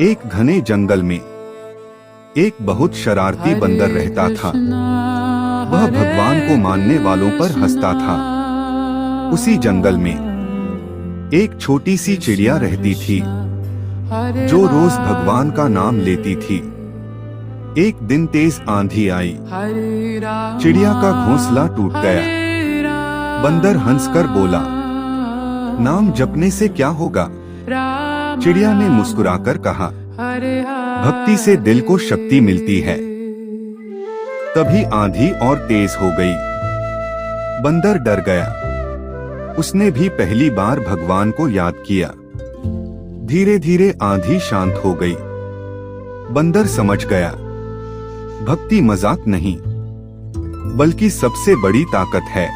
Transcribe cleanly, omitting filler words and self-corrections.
एक घने जंगल में एक बहुत शरारती बंदर रहता था। वह भगवान को मानने वालों पर हंसता था। उसी जंगल में एक छोटी सी चिड़िया रहती थी जो रोज भगवान का नाम लेती थी। एक दिन तेज आंधी आई, चिड़िया का घोंसला टूट गया। बंदर हंसकर बोला, नाम जपने से क्या होगा? चिड़िया ने मुस्कुराकर कहा, भक्ति से दिल को शक्ति मिलती है। तभी आंधी और तेज हो गई। बंदर डर गया। उसने भी पहली बार भगवान को याद किया। धीरे धीरे आंधी शांत हो गई। बंदर समझ गया, भक्ति मजाक नहीं बल्कि सबसे बड़ी ताकत है।